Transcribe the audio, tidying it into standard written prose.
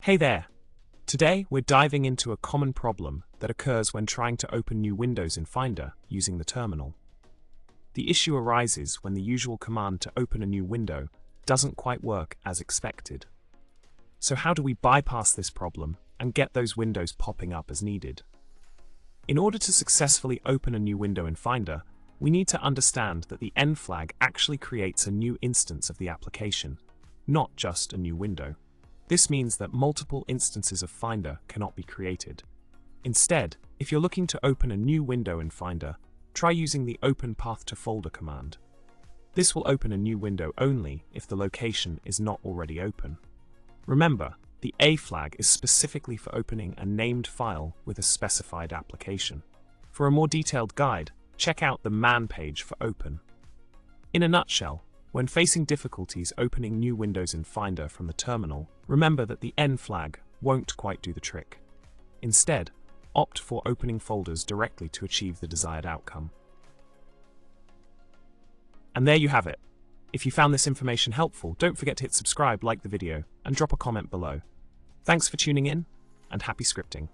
Hey there! Today we're diving into a common problem that occurs when trying to open new windows in Finder using the terminal. The issue arises when the usual command to open a new window doesn't quite work as expected. So how do we bypass this problem and get those windows popping up as needed? In order to successfully open a new window in Finder, we need to understand that the N flag actually creates a new instance of the application, not just a new window. This means that multiple instances of Finder cannot be created. Instead, if you're looking to open a new window in Finder, try using the Open Path to Folder command. This will open a new window only if the location is not already open. Remember, the A flag is specifically for opening a named file with a specified application. For a more detailed guide, check out the man page for Open. In a nutshell, when facing difficulties opening new windows in Finder from the terminal, remember that the N flag won't quite do the trick. Instead, opt for opening folders directly to achieve the desired outcome. And there you have it. If you found this information helpful, don't forget to hit subscribe, like the video, and drop a comment below. Thanks for tuning in, and happy scripting.